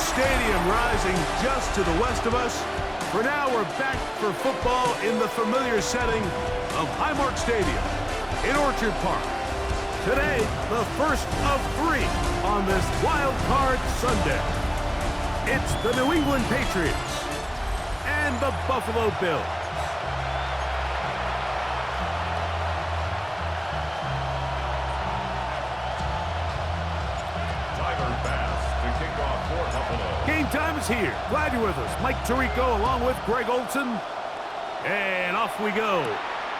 Stadium rising just to the west of us. For now, we're back for football in the familiar setting of Highmark Stadium in Orchard Park. Today, the first of 3 on this Wild Card Sunday. It's the New England Patriots and the Buffalo Bills. Game time is here. Glad you're with us. Mike Tirico along with Greg Olson. And off we go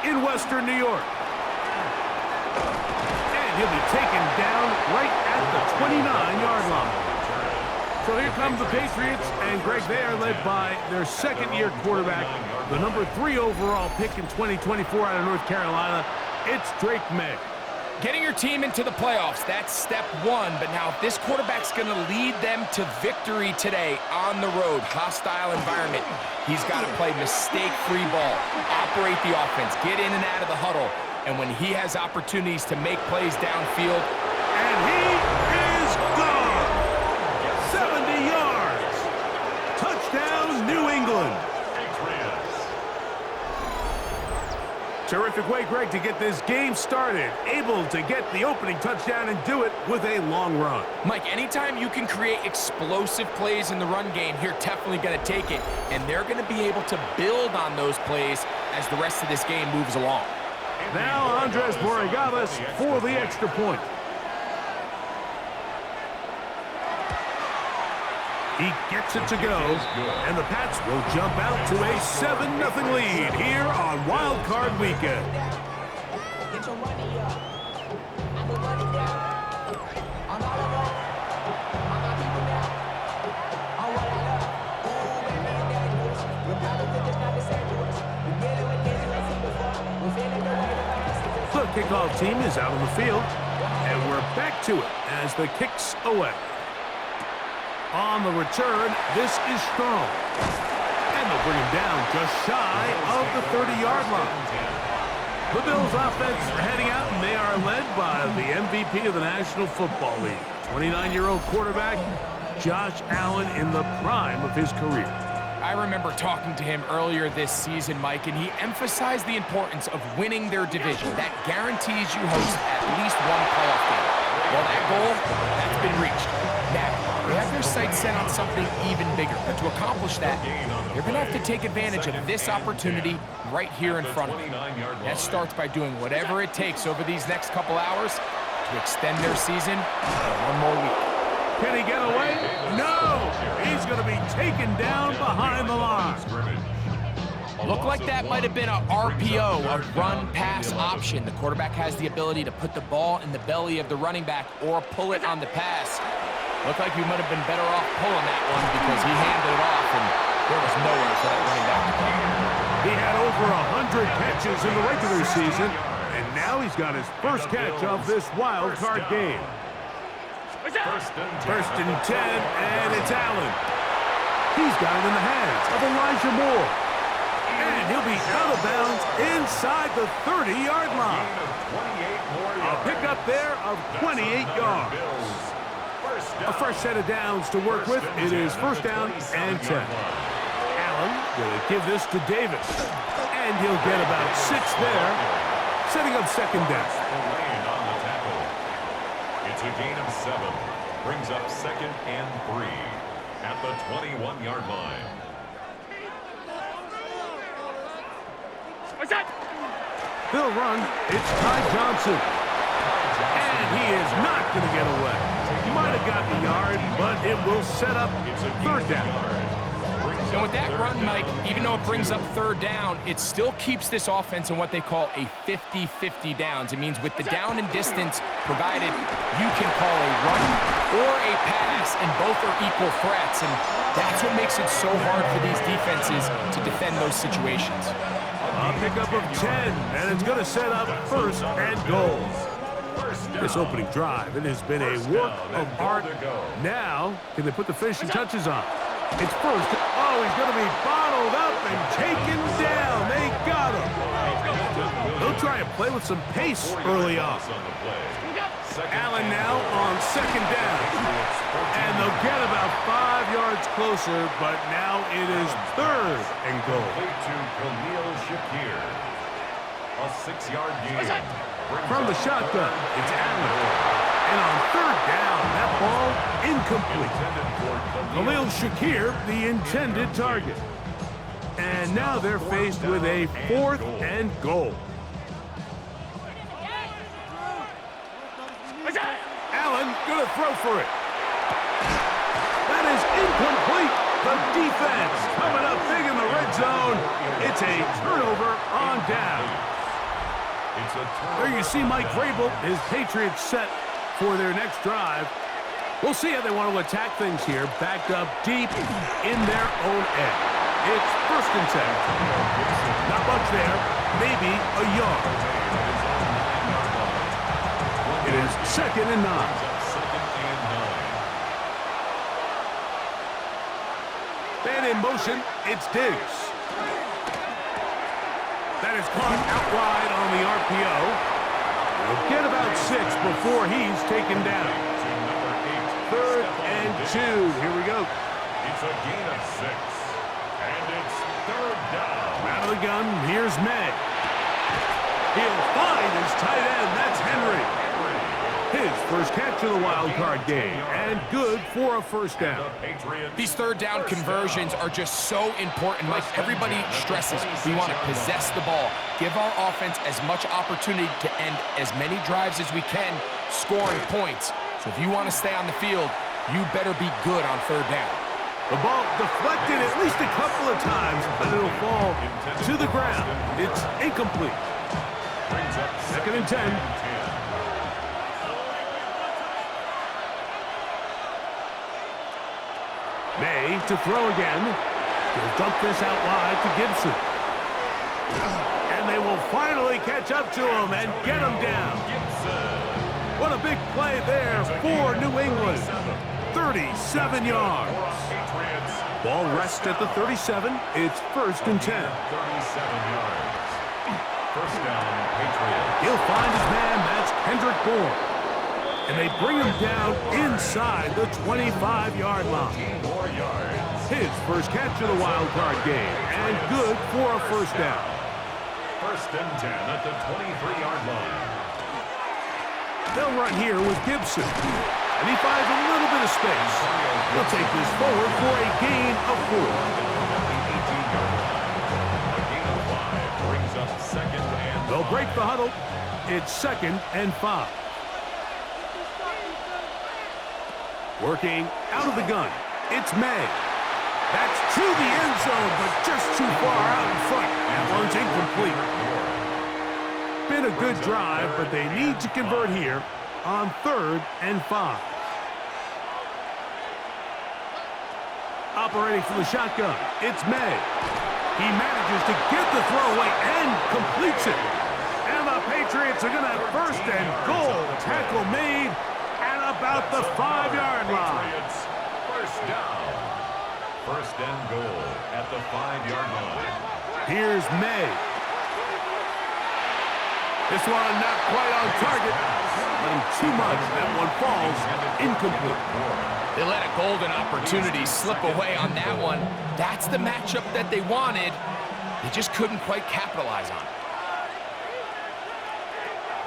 in Western New York. And he'll be taken down right at the 29-yard line. So here come the Patriots, and Greg, they are led by their second-year quarterback, the number 3 overall pick in 2024 out of North Carolina. It's Drake May. Getting your team into the playoffs, that's step 1. But now if this quarterback's going to lead them to victory today on the road, hostile environment, he's got to play mistake-free ball, operate the offense, get in and out of the huddle. And when he has opportunities to make plays downfield, and he is gone. 70 yards. Touchdown, New England. Terrific way, Greg, to get this game started. Able to get the opening touchdown and do it with a long run. Mike, anytime you can create explosive plays in the run game, you're definitely going to take it. And they're going to be able to build on those plays as the rest of this game moves along. Now Andres Borregales for the extra point. He gets it to go, and the Pats will jump out to a 7-0 lead here on Wild Card Weekend. The kickoff team is out on the field, and we're back to it as the kick's away. On the return, this is strong. And they'll bring him down just shy of the 30-yard line. The Bills offense heading out, and they are led by the MVP of the National Football League. 29-year-old quarterback, Josh Allen, in the prime of his career. I remember talking to him earlier this season, Mike, and he emphasized the importance of winning their division. That guarantees you host at least one playoff game. Well, that goal, that's been reached. Now, they have their sights set on something even bigger. But to accomplish that, they're going to have to take advantage of this opportunity right here in front of them. That starts by doing whatever it takes over these next couple hours to extend their season by one more week. Can he get away? No! He's going to be taken down behind the line. Looked like that might have been a RPO, a run-pass option. The quarterback has the ability to put the ball in the belly of the running back or pull it on the pass. Looked like he might have been better off pulling that one because he handed it off, and there was nowhere for that running back to go. He had over 100 catches in the regular season, and now he's got his first catch of this wild card game. First and 10, and it's Allen. He's got it in the hands of Elijah Moore. And he'll be out of bounds inside the 30-yard line. A pickup there of 28 yards. A fresh set of downs to work with. It is first down and 10. Allen going to give this to Davis. And he'll get about 6 there, setting up second down. It's a gain of 7. Brings up second and 3 at the 21-yard line. What's that? They'll run. It's Ty Johnson. And he is not going to get away. He might have got the yard, but it will set up third down. And with that run, Mike, even though it brings up third down, it still keeps this offense in what they call a 50-50 downs. It means with the down and distance provided, you can call a run or a pass, and both are equal threats. And that's what makes it so hard for these defenses to defend those situations. A pickup of 10, and it's going to set up first and goal. This opening drive, it has been a work of art. Now, can they put the finishing touches on? It's first. Oh, he's going to be bottled up and taken down. They got him. They'll They'll try and play with some pace early on. Allen now on second down. And they'll get about 5 yards closer, but now it is third and goal. A 6-yard gain. From the shotgun, it's Allen. And on third down, that ball incomplete. Khalil Shakir, the intended target. And now they're faced with a 4th and goal. Allen gonna throw for it. That is incomplete. The defense coming up big in the red zone. It's a turnover on down. There you see Mike Vrabel, his Patriots set for their next drive. We'll see how they want to attack things here, backed up deep in their own end. It's 1st and 10. Not much there, maybe a yard. It is 2nd and 9. Man in motion, it's Diggs. That is caught out wide on the RPO. We'll get about 6 before he's taken down. 3rd and 2. Here we go. It's a gain of 6. And it's 3rd down. Out of the gun, here's May. He'll find his tight end. That's Henry. His first catch of the wild card game, and good for a 1st down. These 3rd down conversions are just so important, Mike. Everybody stresses we want to possess the ball, give our offense as much opportunity to end as many drives as we can, scoring points. So if you want to stay on the field, you better be good on 3rd down. The ball deflected at least a couple of times, but it'll fall to the ground. It's incomplete. 2nd and 10. May to throw again. He'll dump this out wide to Gibson. And they will finally catch up to him and get him down. What a big play there for New England. 37 yards. Ball rests at the 37. It's 1st and 10. 37 yards. 1st down, Patriots. He'll find his man. That's Kendrick Bourne. And they bring him down inside the 25-yard line. His first catch of the wild card game, and good for a 1st down. 1st and 10 at the 23-yard line. They'll run here with Gibson, and he finds a little bit of space. He'll take this forward for a gain of 4. A gain of 5 brings up 2nd and 5. They'll break the huddle. It's 2nd and 5. Working out of the gun, it's May. That's to the end zone, but just too far out in front. That one's incomplete. Been a good drive, but they need to convert here on 3rd and 5. Operating from the shotgun, it's May. He manages to get the throw away and completes it. And the Patriots are going to have 1st and goal. Tackle made at about the 5-yard line. 1st down. 1st and goal at the 5-yard line. Here's May. This one not quite on target. But too much. That one falls incomplete. They let a golden opportunity slip away on that one. That's the matchup that they wanted. They just couldn't quite capitalize on it.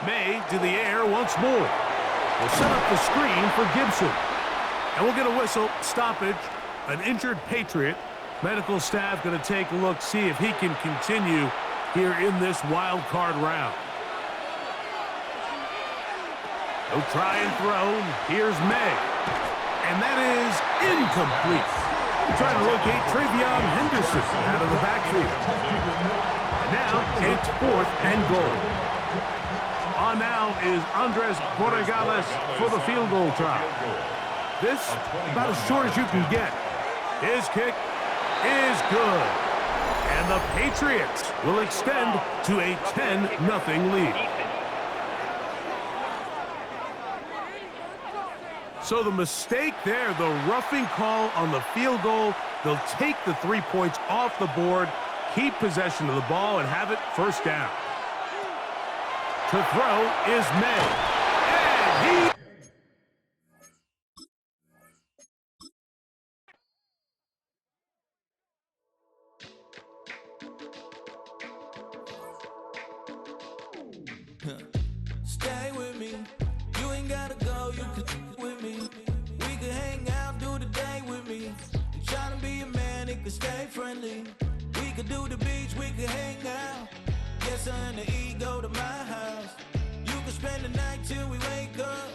May to the air once more. We'll set up the screen for Gibson. And we'll get a whistle. Stoppage. An injured Patriot. Medical staff going to take a look, see if he can continue here in this wild card round. He'll try and throw. Here's May. And that is incomplete. Trying to locate Travion Henderson out of the backfield. And now it's 4th and goal. On now is Andres Borregales for the field goal try. This about as short as you can get. His kick is good. And the Patriots will extend to a 10-0 lead. So the mistake there, the roughing call on the field goal, they'll take the 3 points off the board, keep possession of the ball, and have it 1st down. To throw is made. And he... Stay with me. You ain't gotta go, you can with me. We can hang out, do the day with me. I'm trying to be a man, it can stay friendly. We could do the beach, we can hang out. Get something to eat, go to my house. You can spend the night till we wake up.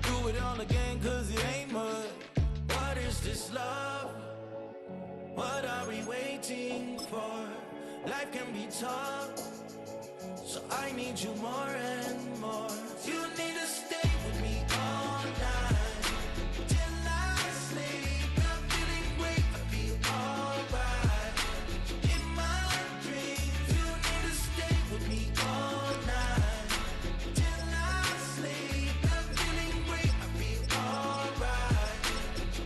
Do it all again, cause it ain't mud. What is this love? What are we waiting for? Life can be tough, so I need you more and more. You need to stay with me all night till I sleep. I'm feeling great, I feel alright. In my dreams, you need to stay with me all night till I sleep. I'm feeling great, I feel alright.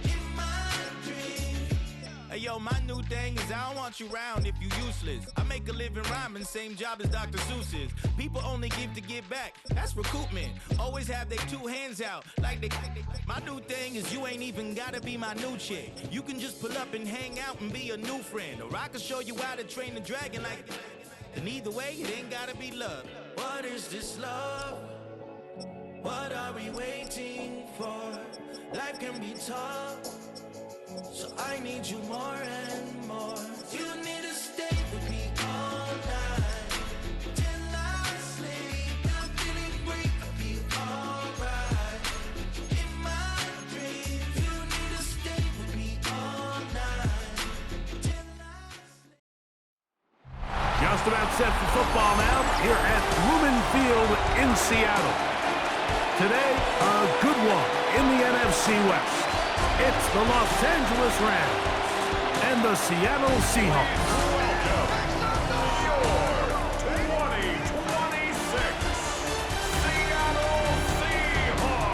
In my dreams. Hey yo, my new thing is I don't want you round if you useless. I make a living rhyming, same job as Dr. Seuss's. People only give to get back, that's recoupment. Always have their two hands out, like they. My new thing is you ain't even gotta be my new chick. You can just pull up and hang out and be a new friend. Or I can show you how to train the dragon like. And either way, it ain't gotta be love. What is this love? What are we waiting for? Life can be tough, so I need you more and more. You need to stay with me all night till I sleep. I'm feeling great, I feel alright. In my dreams, you need to stay with me all night till I sleep. Just about set for football now here at Lumen Field in Seattle. Today, a good one in the NFC West. It's the Los Angeles Rams and the Seattle Seahawks. Welcome to your 2026 Seattle Seahawks.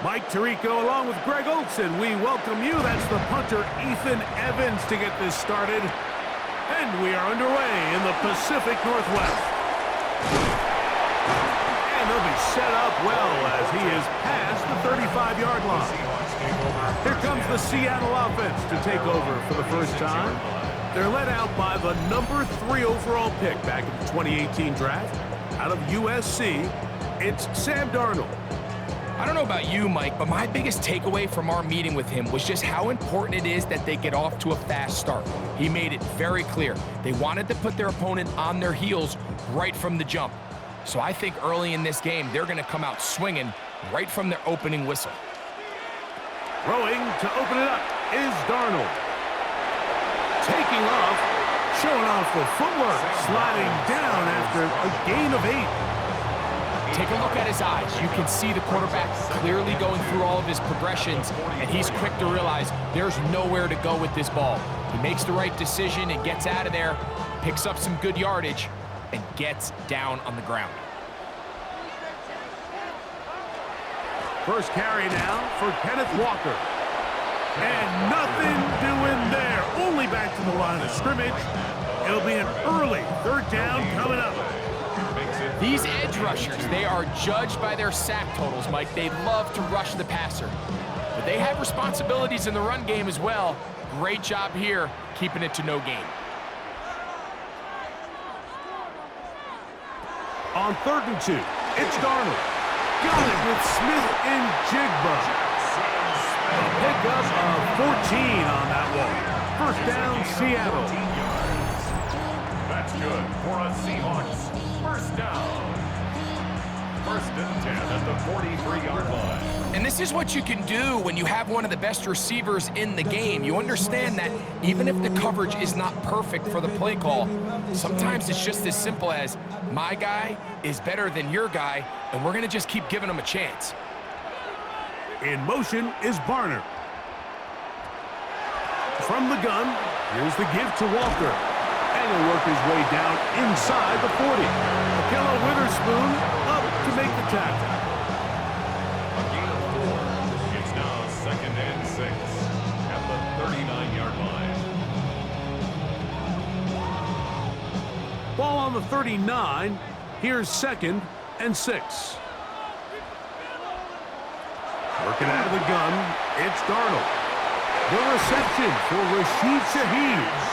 Mike Tirico along with Greg Olson. We welcome you. That's the punter Ethan Evans to get this started. And we are underway in the Pacific Northwest. And they'll be set up well as he is past the 35-yard line. Here comes the Seattle offense to take over for the first time. They're led out by the number 3 overall pick back in the 2018 draft. Out of USC, it's Sam Darnold. I don't know about you, Mike, but my biggest takeaway from our meeting with him was just how important it is that they get off to a fast start. He made it very clear. They wanted to put their opponent on their heels right from the jump. So I think early in this game, they're going to come out swinging right from their opening whistle. Throwing to open it up is Darnold. Taking off, showing off the footwork, sliding down after a gain of 8. Take a look at his eyes. You can see the quarterback clearly going through all of his progressions, and he's quick to realize there's nowhere to go with this ball. He makes the right decision and gets out of there, picks up some good yardage, and gets down on the ground. First carry now for Kenneth Walker. And nothing doing there. Only back to the line of scrimmage. It'll be an early 3rd down coming up. These edge rushers, they are judged by their sack totals, Mike. They love to rush the passer. But they have responsibilities in the run game as well. Great job here, keeping it to no gain. On 3rd and 2, it's Darnold. Got it with Smith and Jigba. A pickup of 14 on that one. 1st down, Seattle. That's good for a Seahawks 1st down. First and 10 at the 43-yard line. And this is what you can do when you have one of the best receivers in the game. You understand that even if the coverage is not perfect for the play call, sometimes it's just as simple as my guy is better than your guy, and we're going to just keep giving him a chance. In motion is Barner. From the gun, here's the give to Walker. And he'll work his way down inside the 40. Akello Witherspoon up to make the tackle. A gain of 4. It's now second and 6 at the 39-yard line. Ball on the 39. Here's second and 6. Working out of the gun, it's Darnold. The reception for Rashid Shaheed.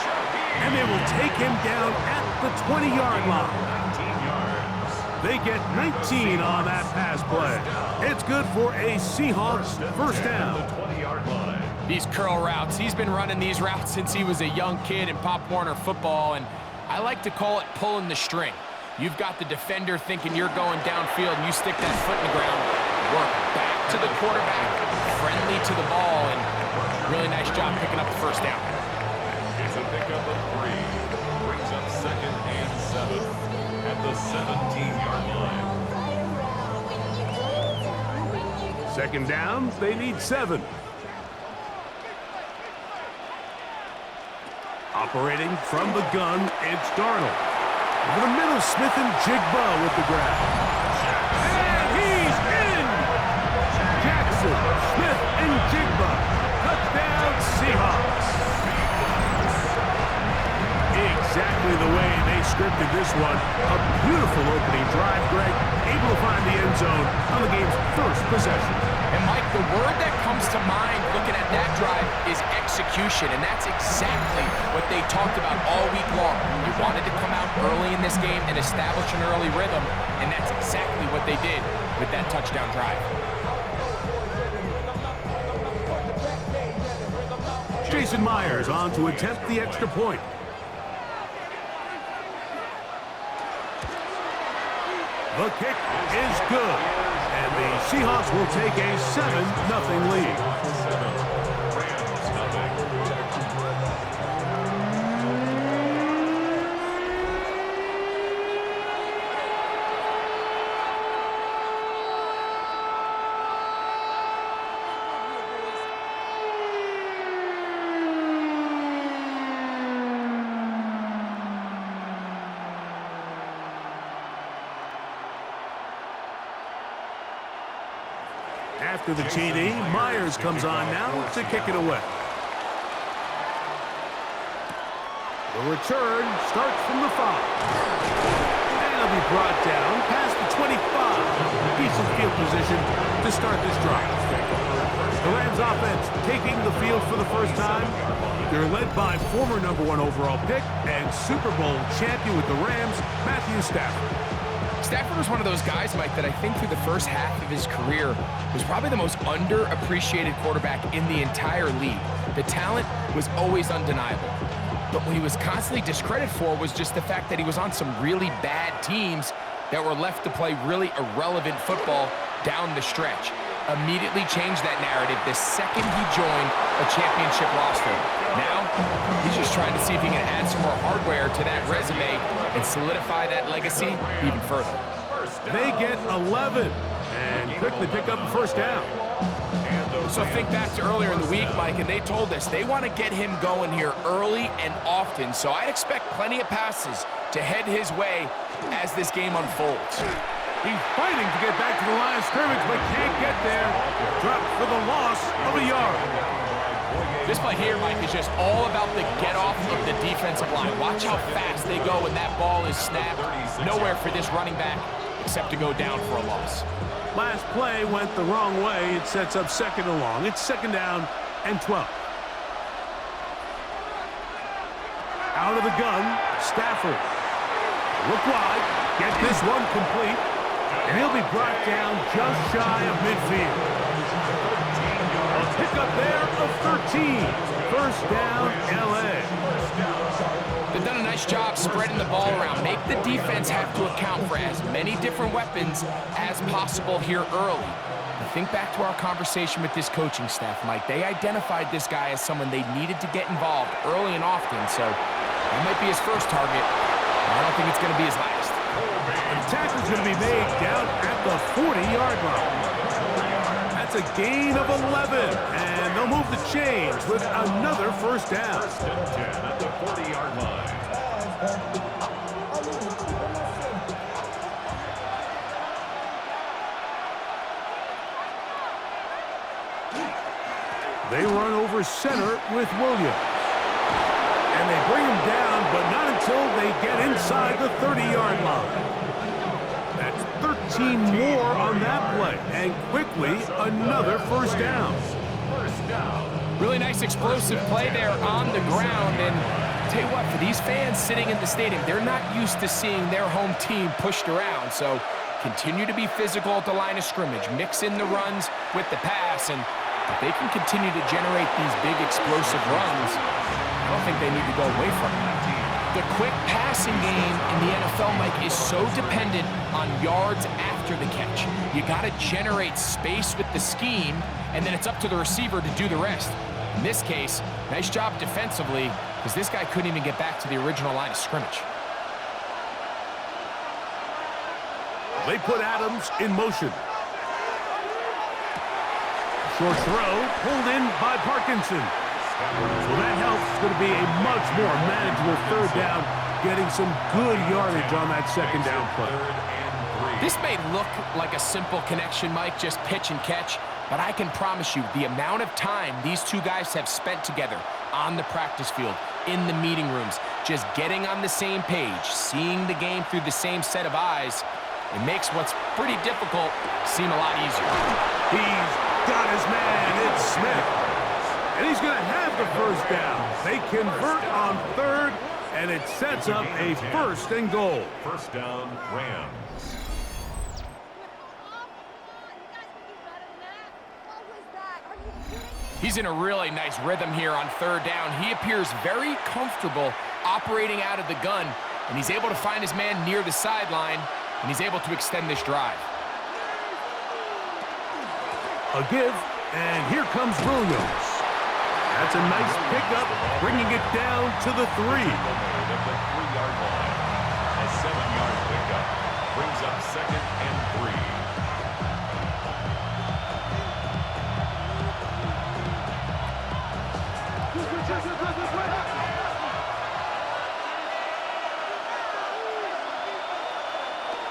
And they will take him down at the 20-yard line. 19 yards. They get 19 on that pass play. It's good for a Seahawks first down. The 20-yard line. These curl routes, he's been running these routes since he was a young kid in Pop Warner football, and I like to call it pulling the string. You've got the defender thinking you're going downfield, and you stick that foot in the ground, work back to the quarterback, friendly to the ball, and really nice job picking up the first down. It's a pickup of 3. Brings up second and 7 at the 17-yard line. Second down, they need 7. Operating from the gun, it's Darnold. Over the middle, Smith and Jigba with the grab. And he's in! Jackson, Smith, and Jigba. Touchdown, Seahawks. Exactly the way they scripted this one. A beautiful opening drive, Greg. Able to find the end zone on the game's first possession. And Mike, the word that comes to mind looking at that drive is execution, and that's exactly what they talked about all week long. You wanted to come out early in this game and establish an early rhythm, and that's exactly what they did with that touchdown drive. Jason Myers on to attempt the extra point. The kick is good. And the Seahawks will take a 7-0 lead. After the TD, Myers comes on now to kick it away. The return starts from the 5. And it'll be brought down past the 25. Decent field position to start this drive. The Rams offense taking the field for the first time. They're led by former #1 overall pick and Super Bowl champion with the Rams, Matthew Stafford. Stafford was one of those guys, Mike, that I think through the first half of his career was probably the most underappreciated quarterback in the entire league. The talent was always undeniable. But what he was constantly discredited for was just the fact that he was on some really bad teams that were left to play really irrelevant football down the stretch. Immediately changed that narrative the second he joined a championship roster. Now, he's just trying to see if he can add some more hardware to that resume and solidify that legacy even further. They get 11 and quickly pick up a first down. So think back to earlier in the week, Mike, and they told us they want to get him going here early and often. So I'd expect plenty of passes to head his way as this game unfolds. He's fighting to get back to the line of scrimmage, but can't get there. Dropped for the loss of a yard. This play here, Mike, is just all about the get-off of the defensive line. Watch how fast they go when that ball is snapped. Nowhere for this running back except to go down for a loss. Last play went the wrong way. It sets up second and long. It's second down and 12. Out of the gun, Stafford. Look wide. Get this one complete. And he'll be brought down just shy of midfield. A pickup there of 13. First down, L.A. They've done a nice job spreading the ball around. Make the defense have to account for as many different weapons as possible here early. But think back to our conversation with this coaching staff, Mike. They identified this guy as someone they needed to get involved early and often, so that might be his first target. I don't think it's going to be his last. The tackle's going to be made down at the 40-yard line. That's a gain of 11, and they'll move the chains with another first down. First and 10 at the 40-yard line. They run over center with Williams. And they bring him down, but not until they get inside the 30-yard line. That's 13 more on that play. And quickly, another first down. First down. Really nice explosive play there on the ground. And tell you what, for these fans sitting in the stadium, they're not used to seeing their home team pushed around. So continue to be physical at the line of scrimmage. Mix in the runs with the pass. And if they can continue to generate these big explosive runs, I don't think they need to go away from it. The quick passing game in the NFL, Mike, is so dependent on yards after the catch. You got to generate space with the scheme, and then it's up to the receiver to do the rest. In this case, nice job defensively, because this guy couldn't even get back to the original line of scrimmage. They put Adams in motion. Short throw, pulled in by Parkinson. So that helps. It's going to be a much more manageable third down, getting some good yardage on that second down play. This may look like a simple connection, Mike, just pitch and catch, but I can promise you the amount of time these two guys have spent together on the practice field, in the meeting rooms, just getting on the same page, seeing the game through the same set of eyes, it makes what's pretty difficult seem a lot easier. He's got his man. It's Smith. And he's going to have the first down. They convert on third, and it sets up a first and goal. First down, Rams. He's in a really nice rhythm here on third down. He appears very comfortable operating out of the gun, and he's able to find his man near the sideline, and he's able to extend this drive. A give, and here comes Williams. That's a nice pickup, bringing it down to the 3. At the 3-yard line. A 7-yard pickup brings up second and 3.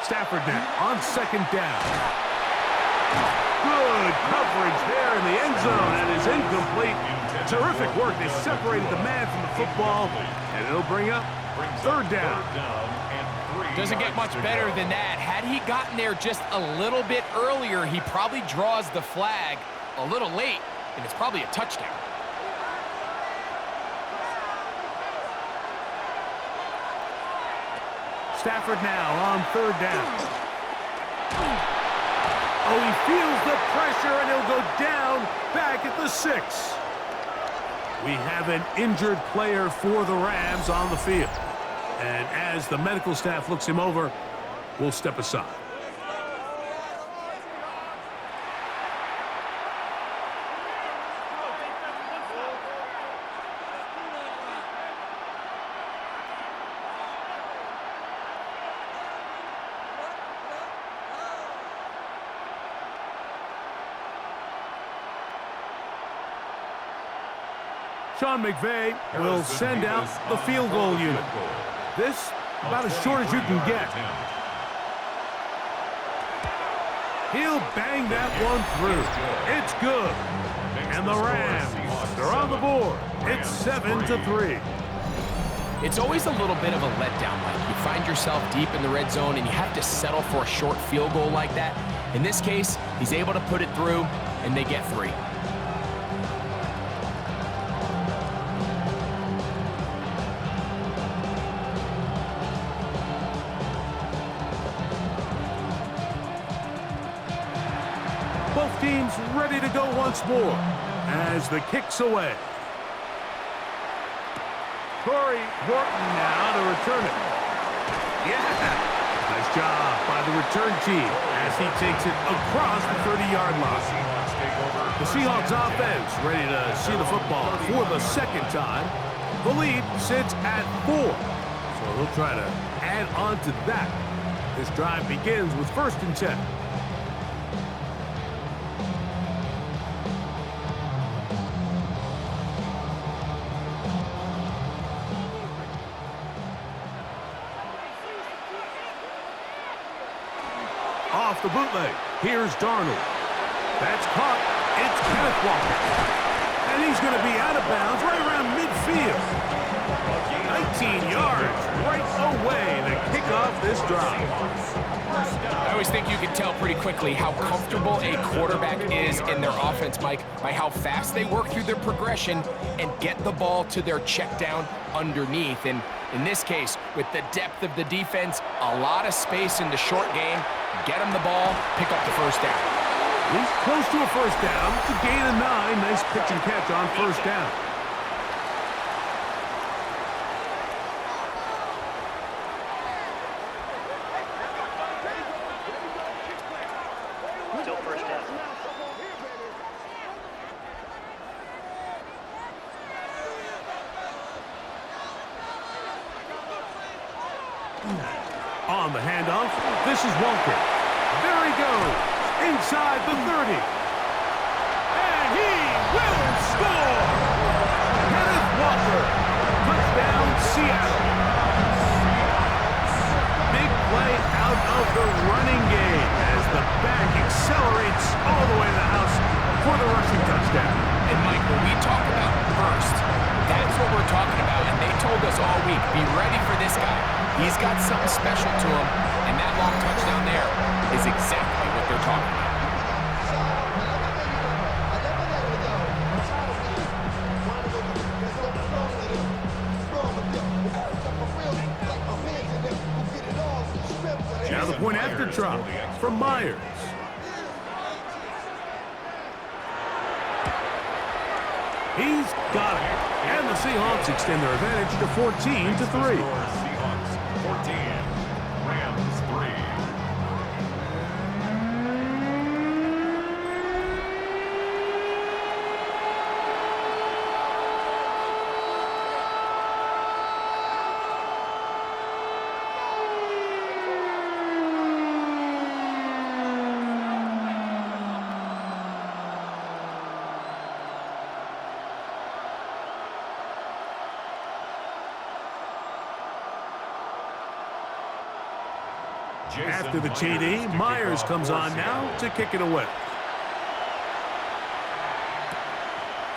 Stafford now on second down. Good coverage there in the end zone, and is incomplete. Terrific work. They separated the man from the football, and it'll bring up third down. Doesn't get much better than that. Had he gotten there just a little bit earlier, he probably draws the flag a little late, and it's probably a touchdown. Stafford now on third down. Oh, he feels the pressure, and he'll go down back at the 6. We have an injured player for the Rams on the field. And as the medical staff looks him over, we'll step aside. Sean McVay will send out the field goal unit. This, about as short as you can get. He'll bang that one through. It's good. And the Rams, they're on the board. It's 7-3. It's always a little bit of a letdown, Mike. You find yourself deep in the red zone, and you have to settle for a short field goal like that. In this case, he's able to put it through, and they get 3. Both teams ready to go once more as the kick's away. Corey Horton now to return it. Yeah, job by the return team as he takes it across the 30-yard line. The Seahawks offense ready to see the football for the second time. The lead sits at 4, so they'll try to add on to that. This drive begins with 1st and 10. Off the bootleg, here's Darnold. That's caught. It's Kenneth Walker. And he's going to be out of bounds right around midfield. 19 yards right away to kick off this drive. I always think you can tell pretty quickly how comfortable a quarterback is in their offense, Mike, by how fast they work through their progression and get the ball to their check down underneath. And in this case, with the depth of the defense, a lot of space in the short game, get them the ball, pick up the first down. He's close to a first down. It's a gain of 9. Nice pitch and catch on first down. Still first down. On the handoff, this is Walker. There he goes. Inside the 30. And he will score! Kenneth Walker. Touchdown, Seattle. Big play out of the running game as the back accelerates all the way to the house for the rushing touchdown. And Mike, when we talk about burst, that's what we're talking about. And they told us all week, be ready for this guy. He's got something special to him. And that long touchdown there is exactly what they're talking about. Now the point after drop from Myers. He's got it. And the Seahawks extend their advantage to 14-3. Seahawks 14, Rams 3. After the TD, Myers comes on now to kick it away.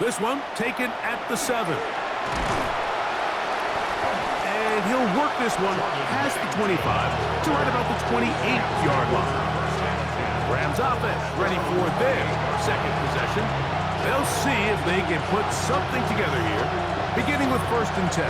This one taken at the 7. And he'll work this one past the 25 to right about the 28-yard line. Rams offense ready for their second possession. They'll see if they can put something together here, beginning with 1st and 10.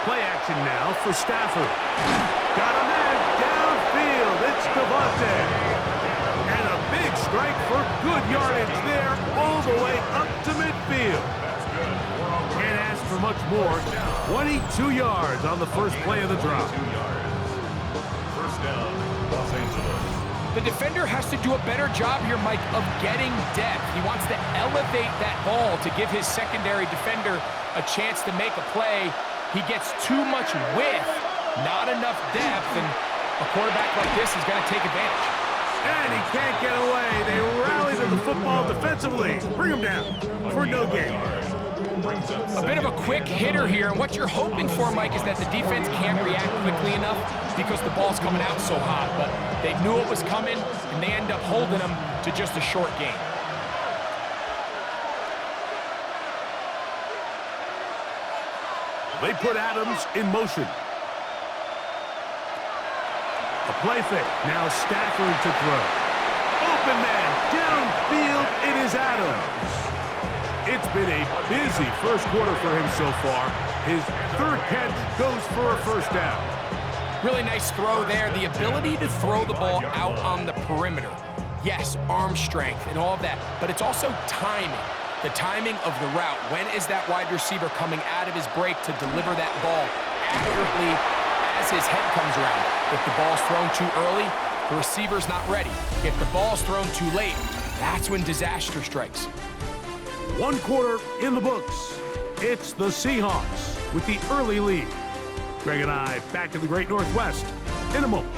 Play action now for Stafford. Got a man downfield. It's Devontae. And a big strike for good yardage there all the way up to midfield. Can't ask for much more. 22 yards on the first play of the drop. First down, Los Angeles. The defender has to do a better job here, Mike, of getting depth. He wants to elevate that ball to give his secondary defender a chance to make a play. He gets too much width, not enough depth, and a quarterback like this is going to take advantage. And he can't get away. They rally to the football defensively. Bring him down for no gain. A bit of a quick hitter here, and what you're hoping for, Mike, is that the defense can't react quickly enough because the ball's coming out so hot, but they knew it was coming, and they end up holding them to just a short gain. They put Adams in motion. A play fake. Now Stafford to throw. Open man. Downfield. It is Adams. It's been a busy first quarter for him so far. His third catch goes for a first down. Really nice throw there. The ability to throw the ball out on the perimeter. Yes, arm strength and all of that, but it's also timing. The timing of the route. When is that wide receiver coming out of his break to deliver that ball accurately as his head comes around? If the ball's thrown too early, the receiver's not ready. If the ball's thrown too late, that's when disaster strikes. 1 quarter in the books. It's the Seahawks with the early lead. Greg and I back in the Great Northwest in a moment.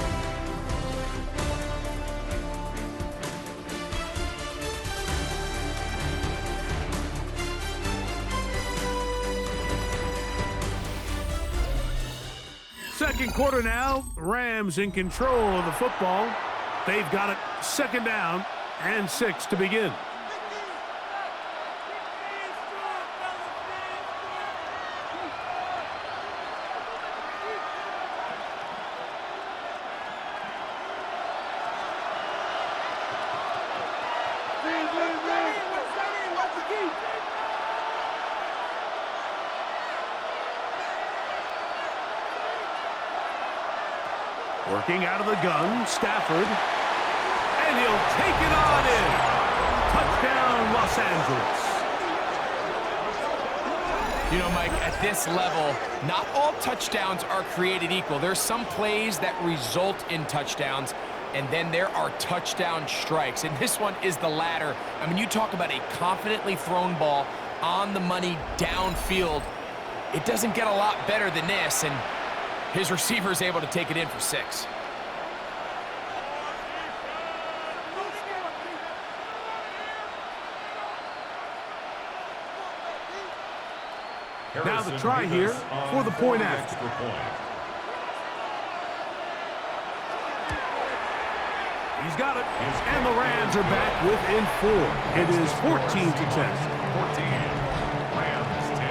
Second quarter now, Rams in control of the football. They've got it 2nd down and 6 to begin. Working out of the gun, Stafford. And he'll take it on in. Touchdown, Los Angeles. You know, Mike, at this level, not all touchdowns are created equal. There's some plays that result in touchdowns, and then there are touchdown strikes. And this one is the latter. I mean, you talk about a confidently thrown ball on the money downfield. It doesn't get a lot better than this, and his receiver is able to take it in for 6. Now the try here for the point after. He's got it. And the Rams are back within 4. It is 14-10. 14. Rams 10.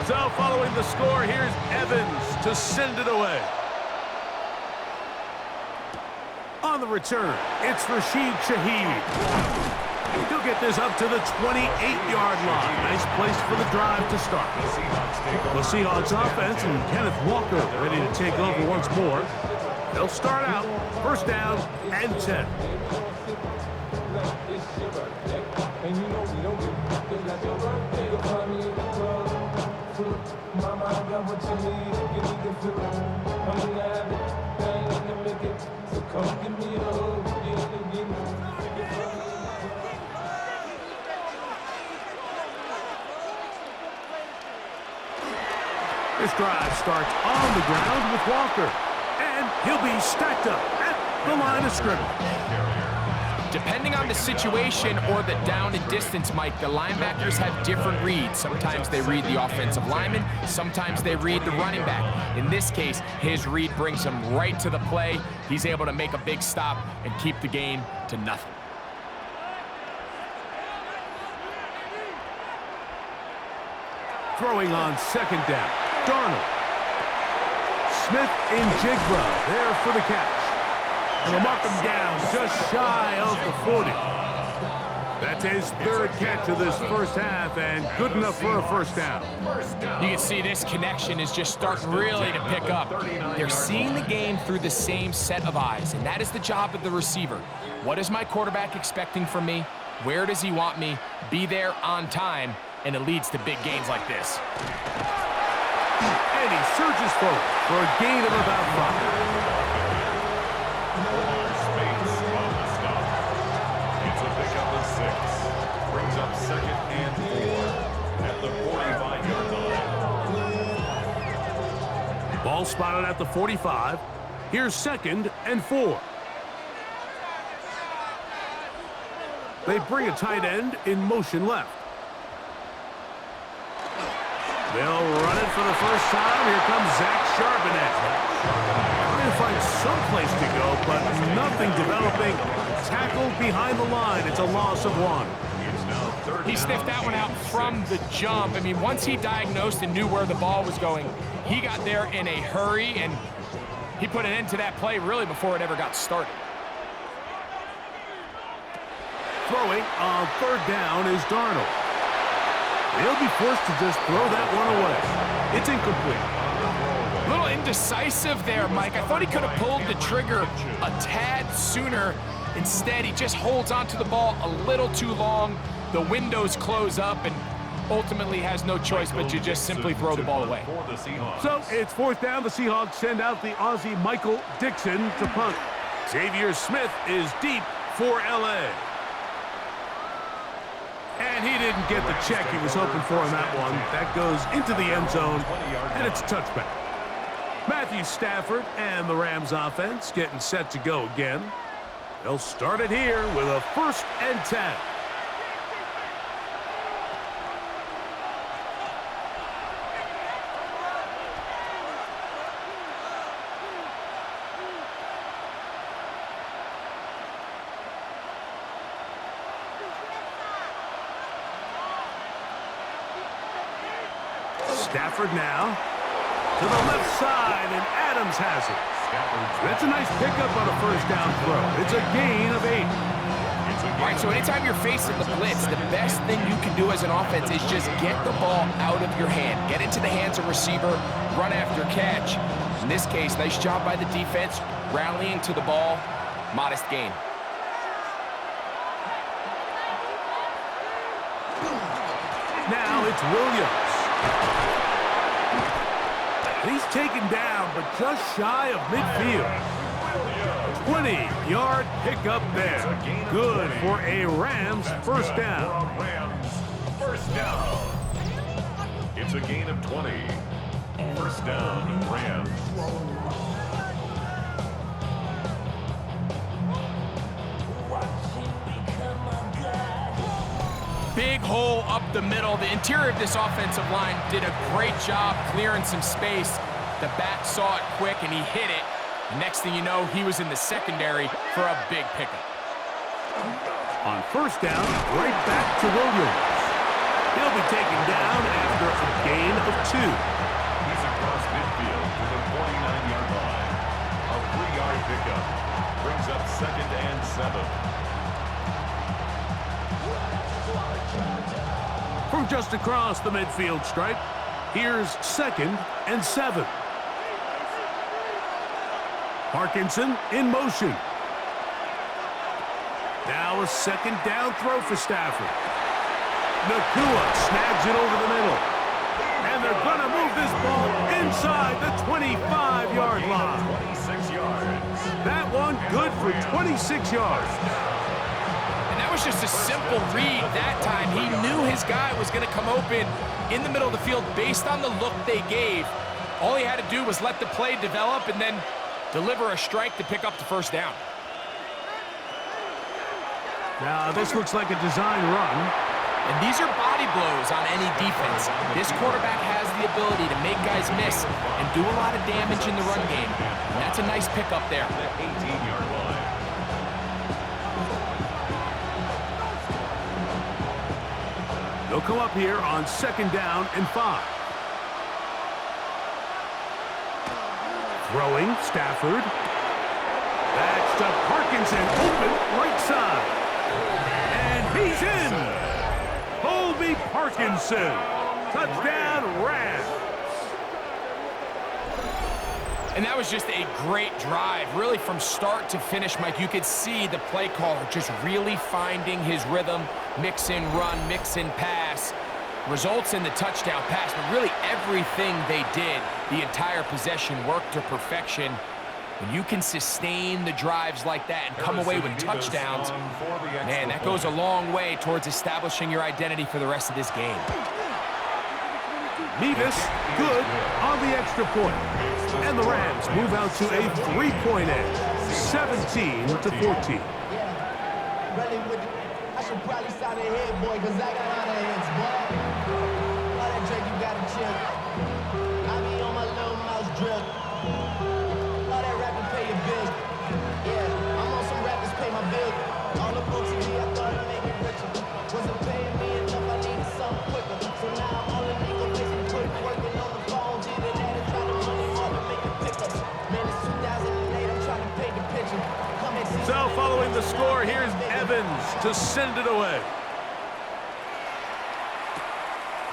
So following the score, here's Evans to send it away. On the return, it's Rashid Shaheed. He'll get this up to the 28-yard line. Nice place for the drive to start. The Seahawks offense and Kenneth Walker ready to take over once more. They'll start out 1st down and 10. This drive starts on the ground with Walker, and he'll be stacked up at the line of scrimmage. Depending on the situation or the down and distance, Mike, the linebackers have different reads. Sometimes they read the offensive lineman, sometimes they read the running back. In this case, his read brings him right to the play. He's able to make a big stop and keep the game to nothing. Throwing on 2nd down, Darnold. Smith and Jigba there for the catch. And they'll mark him down just shy of the 40. That's his 3rd catch of this 1st half, and good enough for a 1st down. You can see this connection is just starting really to pick up. They're seeing the game through the same set of eyes, and that is the job of the receiver. What is my quarterback expecting from me? Where does he want me? Be there on time, and it leads to big gains like this. And he surges forward for a gain of about 5. Space on the stop. It's a pickup of 6. Brings up 2nd and 4 at the 45-yard line. Ball spotted at the 45. Here's 2nd and 4. They bring a tight end in motion left. They'll run it for the first time. Here comes Zach Charbonnet. find some place to go, but nothing developing. Tackled behind the line. It's a loss of 1. He sniffed that one out from the jump. I mean, once he diagnosed and knew where the ball was going, he got there in a hurry, and he put an end to that play really before it ever got started. Throwing on 3rd down is Darnold. He'll be forced to just throw that one away. It's incomplete. A little indecisive there, Mike. I thought he could have pulled the trigger a tad sooner. Instead, he just holds onto the ball a little too long. The windows close up, and ultimately has no choice but to just simply throw the ball away. So it's 4th down. The Seahawks send out the Aussie Michael Dixon to punt. Xavier Smith is deep for L.A. And he didn't get the check he was hoping for on that one. That goes into the end zone, and it's a touchback. Matthew Stafford and the Rams offense getting set to go again. They'll start it here with a 1st and 10. Stafford now to the left side, and Adams has it. That's a nice pickup on a 1st down throw. It's a gain of 8. All right, so anytime you're facing the blitz, the best thing you can do as an offense is just get the ball out of your hand. Get into the hands of receiver, run after catch. In this case, nice job by the defense, rallying to the ball. Modest gain. Now it's Williams. He's taken down, but just shy of midfield. 20-yard pickup there. Good for a Rams 1st down. It's a gain of 20. 1st down, Rams. Big hole up the middle. The interior of this offensive line did a great job clearing some space. The back saw it quick, and he hit it. Next thing you know, he was in the secondary for a big pickup. On 1st down, right back to Williams. He'll be taken down after a gain of 2. He's across midfield to the 49-yard line. A 3-yard pickup brings up 2nd and 7. From just across the midfield stripe, here's 2nd and 7. Parkinson in motion. Now a 2nd down throw for Stafford. Nakua snags it over the middle. And they're going to move this ball inside the 25-yard line. 26 yards. That one good for 26 yards. And that was just a simple read that time. He knew his guy was going to come open in the middle of the field based on the look they gave. All he had to do was let the play develop and then deliver a strike to pick up the 1st down. Now this looks like a design run. And these are body blows on any defense. This quarterback has the ability to make guys miss and do a lot of damage in the run game. And that's a nice pickup there. The 18-yard line. They'll come up here on 2nd down and 5. Throwing, Stafford. That's to Parkinson, open right side. And he's in. Colby Parkinson. Touchdown, Rams. And that was just a great drive, really from start to finish, Mike. You could see the play caller just really finding his rhythm, mix in run, mix in pass. Results in the touchdown pass, but really everything they did, the entire possession worked to perfection. When you can sustain the drives like that and come away with touchdowns, man, that goes a long way towards establishing your identity for the rest of this game. Mevis, good on the extra point. And the Rams move out to a 3-point edge, 17-14. I should probably sign a head, boy, because I got a lot of heads, boy. All that Drake, you got to chill. I be on my little mouse drip. All that rapping pay So following the score, here's Evans to send it away.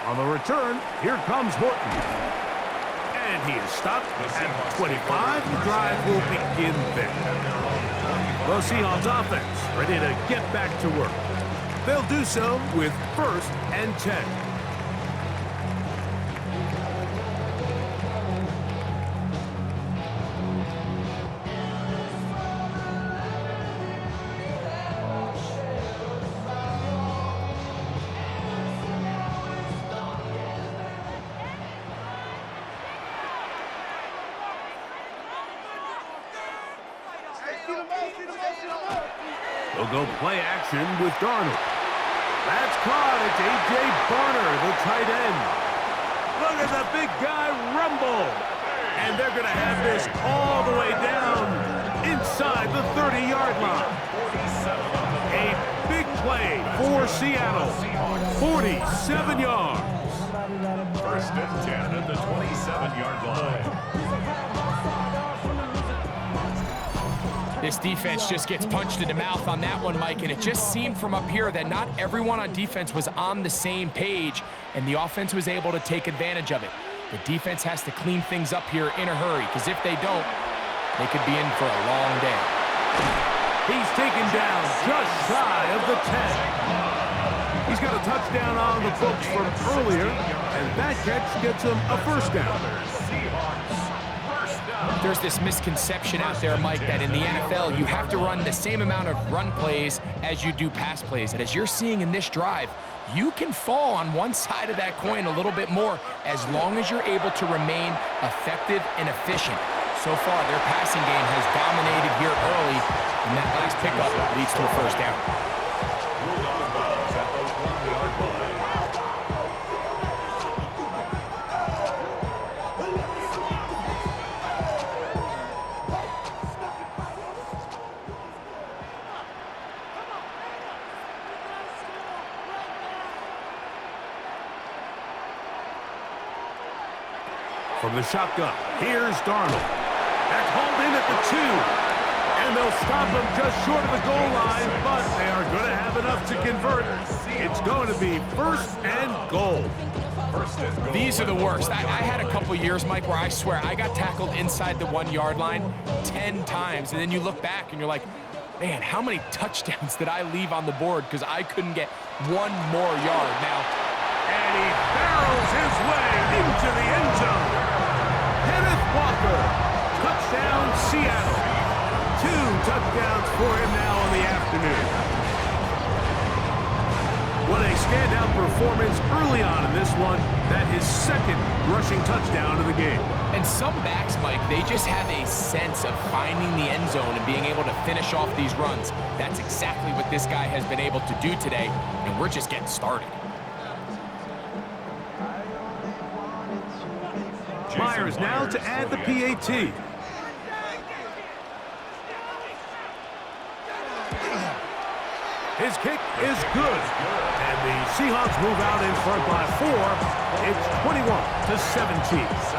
On the return, here comes Horton. And he is stopped at 25. The drive will begin there. The Seahawks offense ready to get back to work. They'll do so with 1st and 10. They'll go play action with Darnold. That's caught. It's A.J. Barner, the tight end. Look at the big guy rumble. And they're going to have this all the way down inside the 30-yard line. A big play for Seattle. 47 yards. 1st and 10 at the 27-yard line. This defense just gets punched in the mouth on that one, Mike, and it just seemed from up here that not everyone on defense was on the same page, and the offense was able to take advantage of it. The defense has to clean things up here in a hurry, because if they don't, they could be in for a long day. He's taken down just shy of the 10. He's got a touchdown on the books from earlier, and that catch gets him a 1st down. There's this misconception out there, Mike, that in the NFL, you have to run the same amount of run plays as you do pass plays. And as you're seeing in this drive, you can fall on one side of that coin a little bit more as long as you're able to remain effective and efficient. So far, their passing game has dominated here early, and that last pickup leads to a 1st down. From the shotgun, here's Darnold. That's hauled in at the 2. And they'll stop him just short of the goal line, but they are going to have enough to convert. It's going to be 1st and goal. These are the worst. I had a couple years, Mike, where I swear I got tackled inside the 1-yard line 10 times, and then you look back and you're like, man, how many touchdowns did I leave on the board because I couldn't get one more yard now? And he barrels his way into the end zone. Kenneth Walker, touchdown Seattle. 2 touchdowns for him now in the afternoon. What a standout performance early on in this one. That his 2nd rushing touchdown of the game. And some backs, Mike, they just have a sense of finding the end zone and being able to finish off these runs. That's exactly what this guy has been able to do today, and we're just getting started. Myers now to add the PAT. His kick is good. And the Seahawks move out in front by 4. It's 21-17.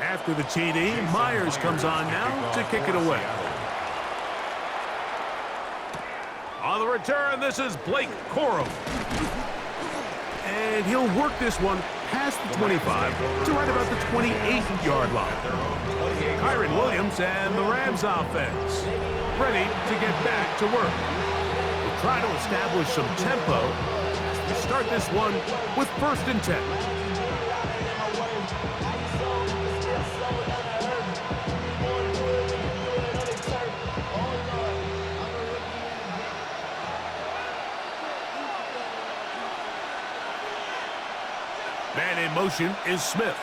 After the TD, Myers comes on now to kick it away. On the return, this is Blake Corum. And he'll work this one past the 25 to right about the 28-yard line. Kyron Williams and the Rams offense ready to get back to work. We'll try to establish some tempo as we start this one with 1st and 10. Man in motion is Smith.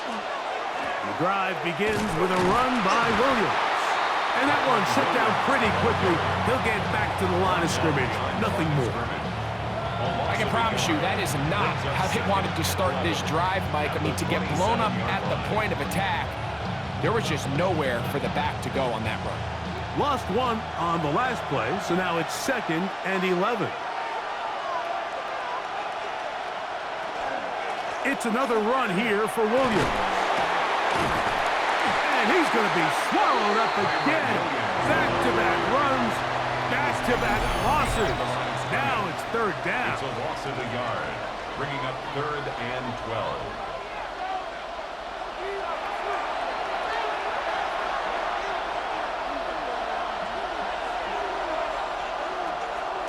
The drive begins with a run by Williams. And that one shut down pretty quickly. He'll get back to the line of scrimmage. Nothing more. I can promise you that is not how they wanted to start this drive, Mike. I mean, to get blown up at the point of attack, there was just nowhere for the back to go on that run. Lost one on the last play, so now it's 2nd and 11. It's another run here for Williams. And he's going to be swallowed up again. Back-to-back runs, back-to-back losses. Now it's 3rd down. It's a loss of a yard, bringing up 3rd and 12.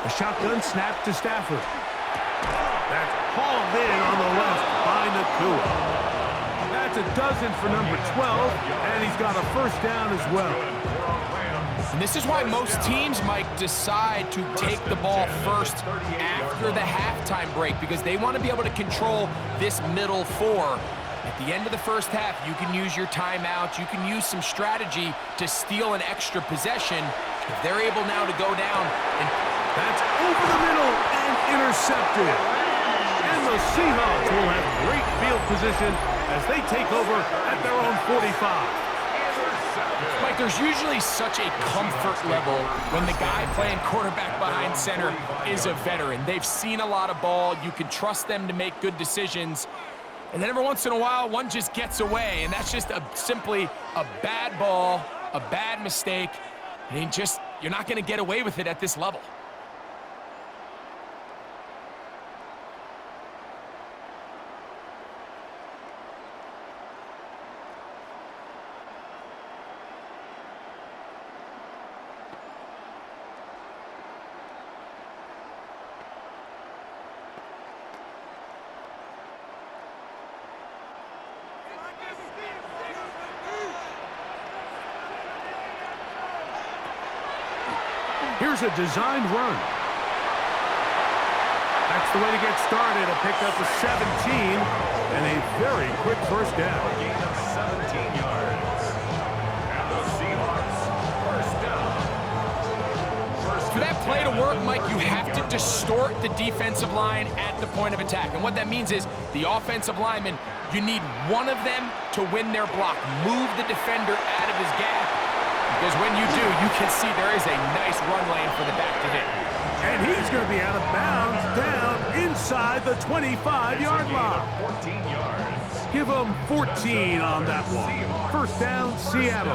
A shotgun snap to Stafford. That's hauled in on the left by Nakua. That's a dozen for number 12, and he's got a 1st down as well. And this is why most teams, Mike, decide to take the ball first after the halftime break, because they want to be able to control this middle 4. At the end of the first half, you can use your timeout. You can use some strategy to steal an extra possession. If they're able now to go down and... That's over the middle and intercepted. And the Seahawks will have great field position as they take over at their own 45. Mike, there's usually such a comfort level when the guy playing quarterback behind center is a veteran. They've seen a lot of ball. You can trust them to make good decisions. And then every once in a while, one just gets away, and that's just simply a bad ball, a bad mistake. And you're not going to get away with it at this level. Here's a designed run. That's the way to get started. A pickup of 17 and a very quick 1st down. A gain of 17 yards. And the Seahawks, 1st down. For that play to work, Mike, you have to distort the defensive line at the point of attack. And what that means is the offensive lineman, you need one of them to win their block. Move the defender out of his gap. Because when you do, you can see there is a nice run lane for the back to hit. And he's going to be out of bounds down inside the 25-yard line. 14 yards. Give him 14 on that one. 1st down, Seattle.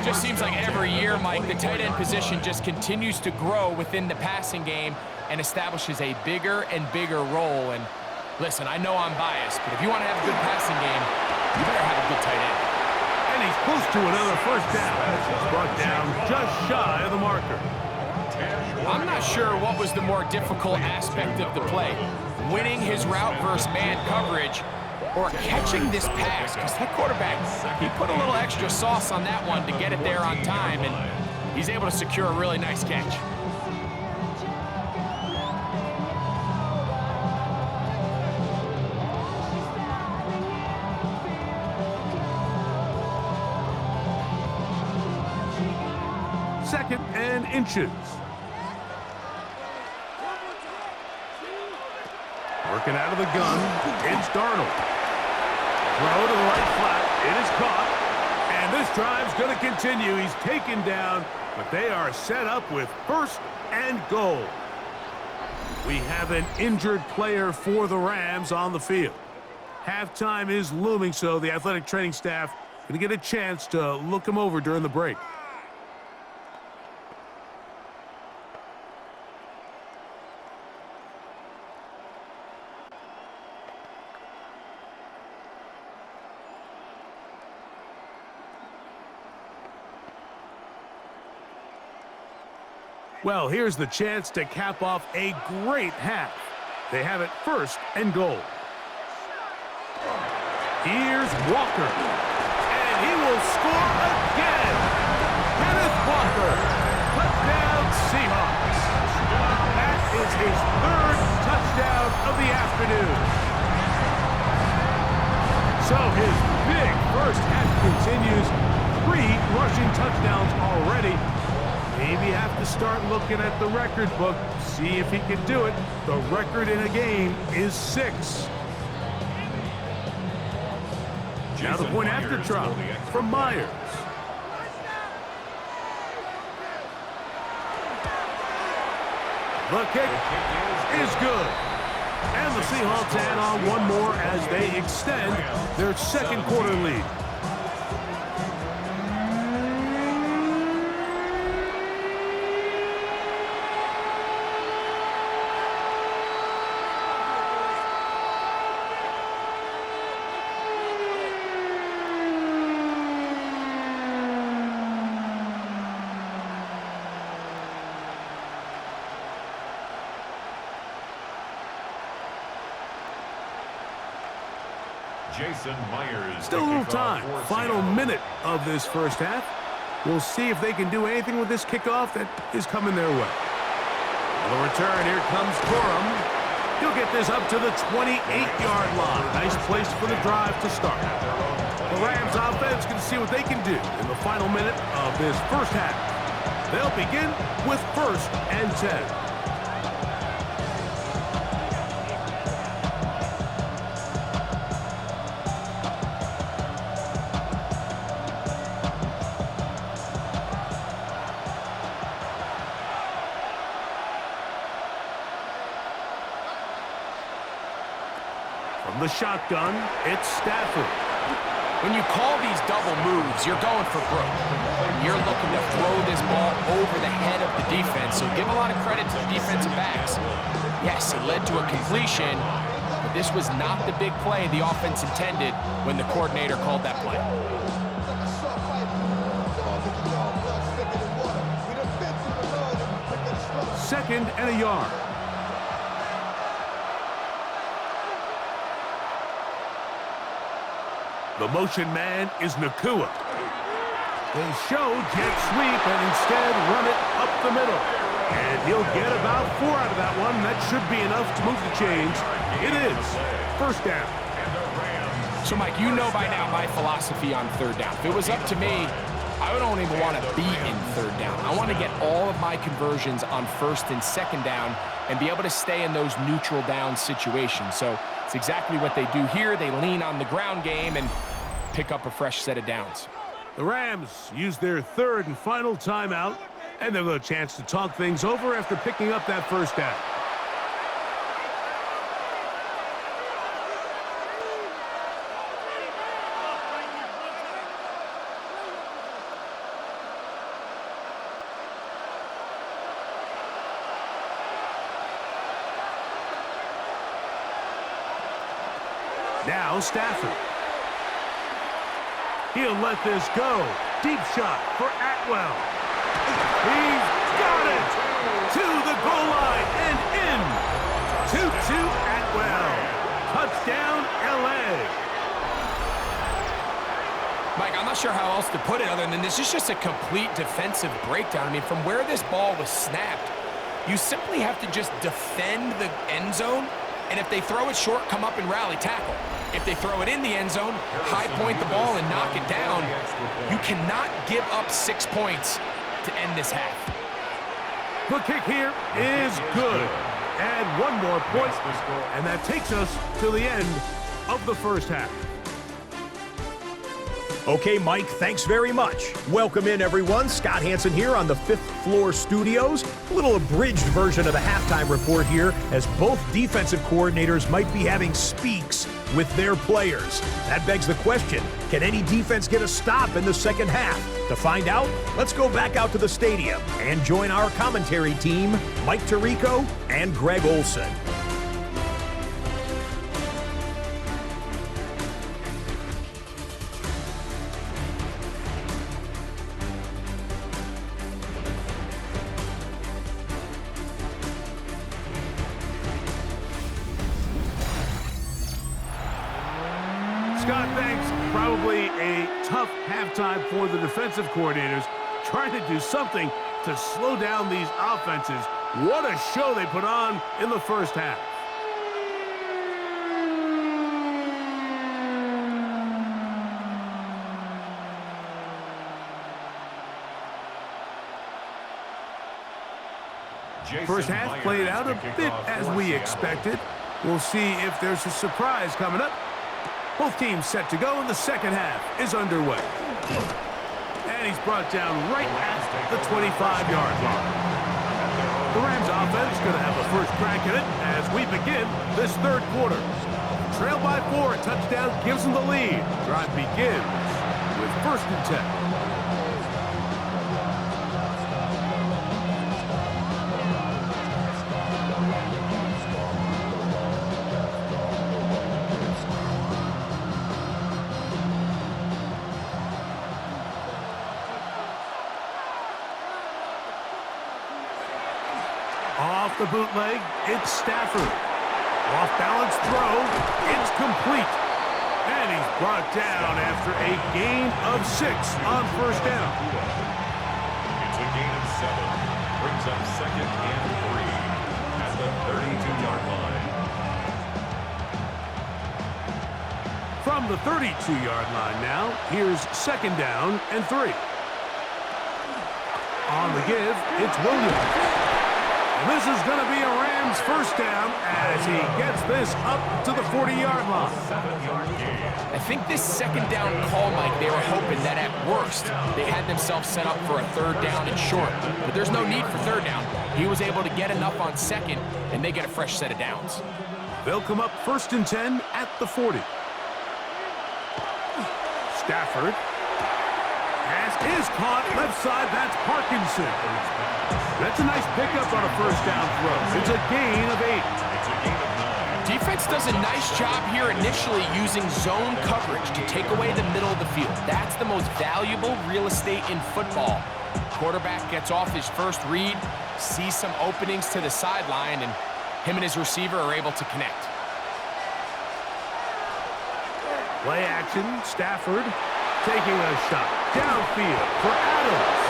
Just seems like every year, Mike, the tight end position just continues to grow within the passing game and establishes a bigger and bigger role. And listen, I know I'm biased, but if you want to have a good passing game, you better have a good tight end. And he's close to another 1st down. He's brought down just shy of the marker. I'm not sure what was the more difficult aspect of the play, winning his route versus man coverage or catching this pass, because that quarterback, he put a little extra sauce on that one to get it there on time, and he's able to secure a really nice catch. Second and inches. Working out of the gun, it's Darnold. Throw to the right flat, it is caught, and this drive's going to continue. He's taken down, but they are set up with 1st and goal. We have an injured player for the Rams on the field. Halftime is looming, so the athletic training staff going to get a chance to look him over during the break. Well, here's the chance to cap off a great half. They have it 1st and goal. Here's Walker. And he will score again. Kenneth Walker. Touchdown Seahawks. That is his 3rd touchdown of the afternoon. So his big first half continues. 3 rushing touchdowns. to start looking at the record book, see if he can do it. The record in a game is 6. Now the point after try from Myers. The kick is good. And the Seahawks add on one more as they extend their second quarter lead. Jason Myers. Still a little time. Final minute of this first half. We'll see if they can do anything with this kickoff that is coming their way. On the return, here comes Corum. He'll get this up to the 28-yard line. Nice place for the drive to start. The Rams offense can see what they can do in the final minute of this first half. They'll begin with 1st and 10. From the shotgun, it's Stafford. When you call these double moves, you're going for broke. You're looking to throw this ball over the head of the defense, so give a lot of credit to the defensive backs. Yes, it led to a completion, but this was not the big play the offense intended when the coordinator called that play. 2nd and a yard. The motion man is Nakua. They show jet sweep and instead run it up the middle. And he'll get about 4 out of that one. That should be enough to move the chains. It is 1st down. So, Mike, you know by now my philosophy on 3rd down. If it was up to me, I don't even want to be in 3rd down. I want to get all of my conversions on 1st and 2nd down and be able to stay in those neutral down situations. So it's exactly what they do here. They lean on the ground game and pick up a fresh set of downs. The Rams use their 3rd and final timeout, and they'll have a chance to talk things over after picking up that 1st down. Now Stafford. He'll let this go. Deep shot for Atwell. He's got it! To the goal line and in. 2-2 Atwell. Touchdown, L.A. Mike, I'm not sure how else to put it other than this is just a complete defensive breakdown. I mean, from where this ball was snapped, you simply have to just defend the end zone, and if they throw it short, come up and rally tackle. If they throw it in the end zone, high point the ball and knock it down. You cannot give up 6 points to end this half. The kick here is good. And 1 more point, and that takes us to the end of the first half. Okay, Mike, thanks very much. Welcome in, everyone. Scott Hansen here on the 5th floor studios. A little abridged version of the halftime report here, as both defensive coordinators might be having speaks with their players. That begs the question, can any defense get a stop in the second half? To find out, let's go back out to the stadium and join our commentary team, Mike Tirico and Greg Olson. Scott, thanks. Probably a tough halftime for the defensive coordinators, trying to do something to slow down these offenses. What a show they put on in the first half. First half played out a bit as we expected. We'll see if there's a surprise coming up. Both teams set to go, and the second half is underway. And he's brought down right at the 25-yard line. The Rams offense going to have a first crack at it as we begin this third quarter. Trail by 4, touchdown gives them the lead. Drive begins with 1st and 10. Off the bootleg, it's Stafford. Off-balance throw, it's complete. And he's brought down after a gain of 6 on 1st down. It's a gain of 7. Brings up 2nd and 3 at the 32-yard line. From the 32-yard line now, here's 2nd down and 3. On the give, it's Williams. This is going to be a Rams first down as he gets this up to the 40-yard line. 7-yard gain. I think this 2nd down call, Mike, they were hoping that at worst they had themselves set up for a 3rd down and short. But there's no need for 3rd down. He was able to get enough on 2nd, and they get a fresh set of downs. They'll come up 1st and 10 at the 40. Stafford. Pass is caught left side. That's Parkinson. That's a nice pickup on a 1st down throw. It's a gain of 8. It's a gain of 9. Defense does a nice job here initially using zone coverage to take away the middle of the field. That's the most valuable real estate in football. Quarterback gets off his first read, sees some openings to the sideline, and him and his receiver are able to connect. Play action, Stafford taking a shot downfield for Adams.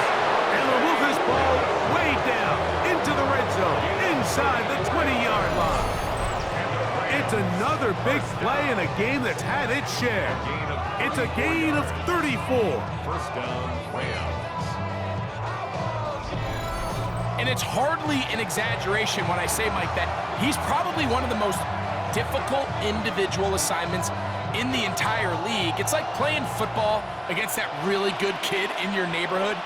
And they'll move this ball way down into the red zone, inside the 20-yard line. It's another big play in a game that's had its share. It's a gain of 34. 1st down, Rams. And it's hardly an exaggeration when I say, Mike, that he's probably one of the most difficult individual assignments in the entire league. It's like playing football against that really good kid in your neighborhood.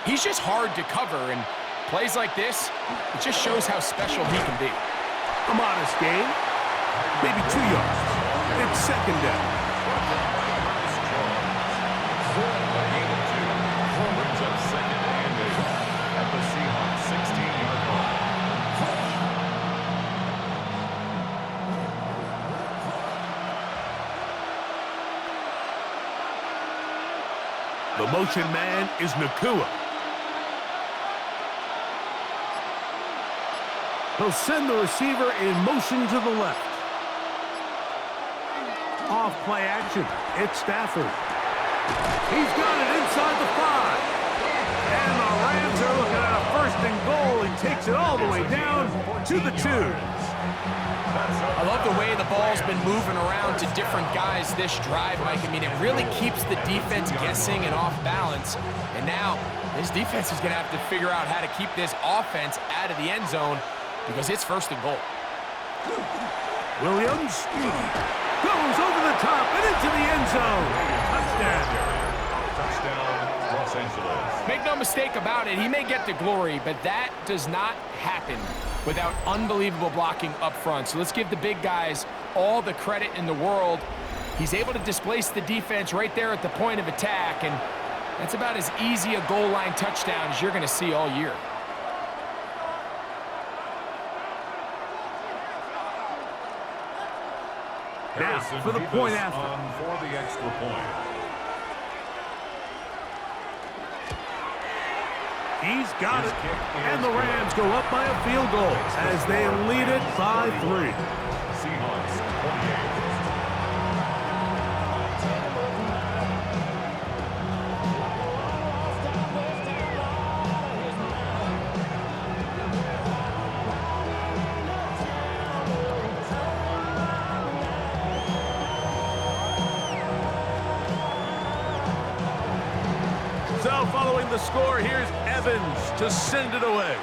He's just hard to cover, and plays like this, it just shows how special he can be. A modest gain, maybe 2 yards. It's 2nd down. A gain of 2. Brings up 2nd and 8 at the Seahawks 16-yard line. The motion man is Nakua. He'll send the receiver in motion to the left. Off play action. It's Stafford. He's got it inside the 5. And the Rams are looking at a 1st and goal. He takes it all the way down to the 2. I love the way the ball's been moving around to different guys this drive, Mike. I mean, it really keeps the defense guessing and off balance. And now, this defense is going to have to figure out how to keep this offense out of the end zone because it's 1st and goal. Williams goes over the top and into the end zone. Touchdown. Touchdown, Los Angeles. Make no mistake about it, he may get the glory, but that does not happen without unbelievable blocking up front. So let's give the big guys all the credit in the world. He's able to displace the defense right there at the point of attack, and that's about as easy a goal line touchdown as you're going to see all year. Now for the point after. For the extra point. He's got it, and the Rams go up by a field goal as they lead it by 3. Seahawks 28. So following the score, here's Evans to send it away.